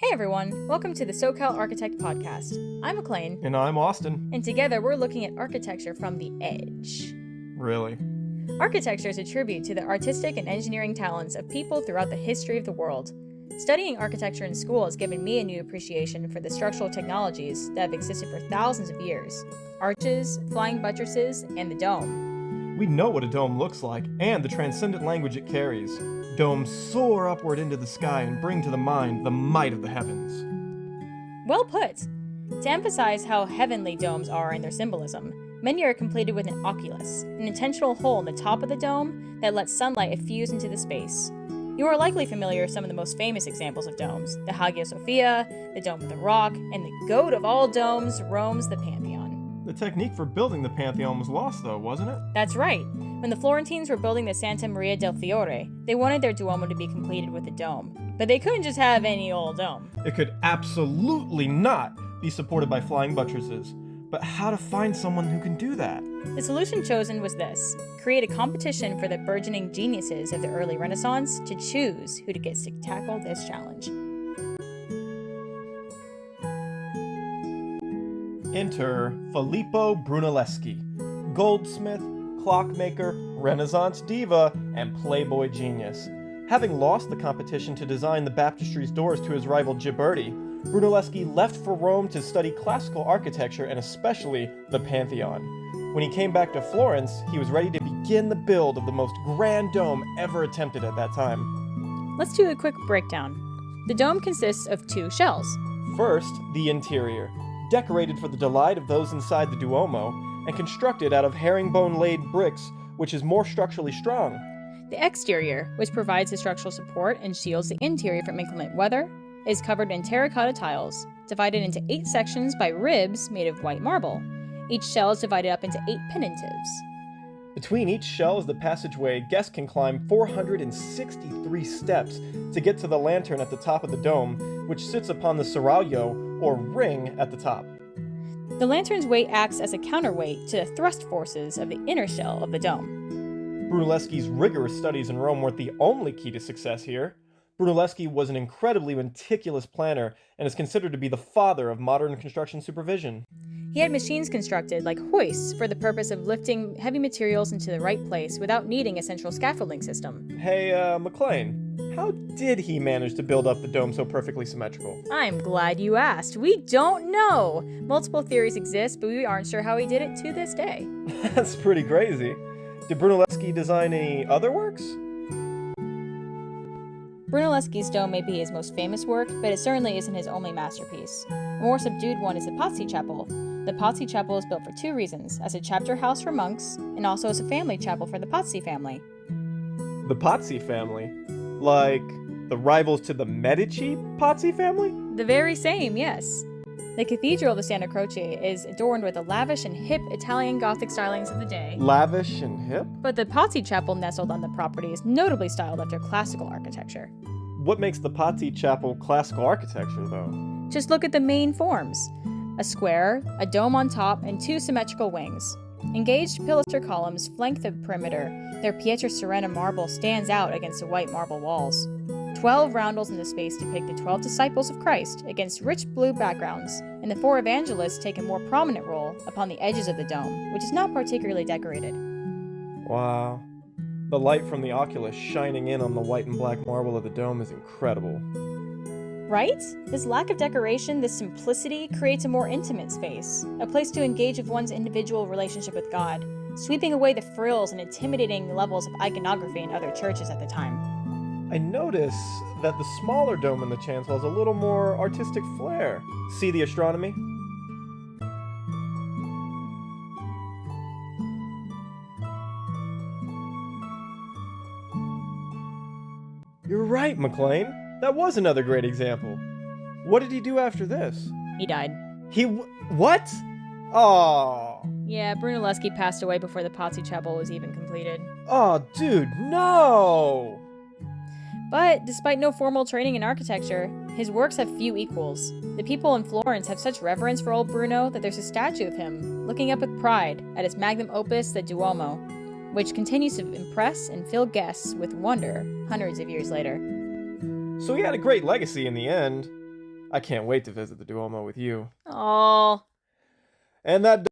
Hey everyone, welcome to the SoCal Architect Podcast. I'm McLane. And I'm Austin. And together we're looking at architecture from the edge. Really? Architecture is a tribute to the artistic and engineering talents of people throughout the history of the world. Studying architecture in school has given me a new appreciation for the structural technologies that have existed for thousands of years. Arches, flying buttresses, and the dome. We know what a dome looks like and the transcendent language it carries. Domes soar upward into the sky and bring to the mind the might of the heavens. Well put! To emphasize how heavenly domes are in their symbolism, many are completed with an oculus, an intentional hole in the top of the dome that lets sunlight effuse into the space. You are likely familiar with some of the most famous examples of domes, the Hagia Sophia, the Dome of the Rock, and the goat of all domes, Rome's the Pantheon. The technique for building the Pantheon was lost though, wasn't it? That's right. When the Florentines were building the Santa Maria del Fiore, they wanted their Duomo to be completed with a dome. But they couldn't just have any old dome. It could absolutely not be supported by flying buttresses. But how to find someone who can do that? The solution chosen was this: create a competition for the burgeoning geniuses of the early Renaissance to choose who to get to tackle this challenge. Enter Fillippo Brunelleschi, goldsmith, clockmaker, Renaissance diva, and Playboy genius. Having lost the competition to design the baptistry's doors to his rival Ghiberti, Brunelleschi left for Rome to study classical architecture and especially the Pantheon. When he came back to Florence, he was ready to begin the build of the most grand dome ever attempted at that time. Let's do a quick breakdown. The dome consists of two shells. First, the interior, decorated for the delight of those inside the Duomo, and constructed out of herringbone-laid bricks, which is more structurally strong. The exterior, which provides the structural support and shields the interior from inclement weather, is covered in terracotta tiles, divided into 8 sections by ribs made of white marble. Each shell is divided up into 8 penantives. Between each shell is the passageway. Guests can climb 463 steps to get to the lantern at the top of the dome, which sits upon the seraglio, or ring, at the top. The lantern's weight acts as a counterweight to the thrust forces of the inner shell of the dome. Brunelleschi's rigorous studies in Rome weren't the only key to success here. Brunelleschi was an incredibly meticulous planner and is considered to be the father of modern construction supervision. He had machines constructed like hoists for the purpose of lifting heavy materials into the right place without needing a central scaffolding system. Hey, McLane, how did he manage to build up the dome so perfectly symmetrical? I'm glad you asked. We don't know. Multiple theories exist, but we aren't sure how he did it to this day. That's pretty crazy. Did Brunelleschi design any other works? Brunelleschi's dome may be his most famous work, but it certainly isn't his only masterpiece. A more subdued one is the Pazzi Chapel. The Pazzi Chapel is built for 2 reasons: as a chapter house for monks, and also as a family chapel for the Pazzi family. The Pazzi family? Like the rivals to the Medici Pazzi family? The very same, yes. The Cathedral of the Santa Croce is adorned with the lavish and hip Italian Gothic stylings of the day. Lavish and hip? But the Pazzi Chapel nestled on the property is notably styled after classical architecture. What makes the Pazzi Chapel classical architecture, though? Just look at the main forms: a square, a dome on top, and 2 symmetrical wings. Engaged pilaster columns flank the perimeter. Their Pietra Serena marble stands out against the white marble walls. 12 roundels in the space depict the 12 disciples of Christ against rich blue backgrounds, and the 4 evangelists take a more prominent role upon the edges of the dome, which is not particularly decorated. Wow. The light from the oculus shining in on the white and black marble of the dome is incredible. Right? This lack of decoration, this simplicity, creates a more intimate space, a place to engage with one's individual relationship with God, sweeping away the frills and intimidating levels of iconography in other churches at the time. I notice that the smaller dome in the chancel has a little more artistic flair. See the astronomy? You're right, McLane. That was another great example. What did he do after this? He died. What? Aww. Yeah, Brunelleschi passed away before the Pazzi Chapel was even completed. Aw, dude, no! But despite no formal training in architecture, his works have few equals. The people in Florence have such reverence for old Bruno that there's a statue of him, looking up with pride at his magnum opus, the Duomo, which continues to impress and fill guests with wonder hundreds of years later. So he had a great legacy in the end. I can't wait to visit the Duomo with you. Oh. And that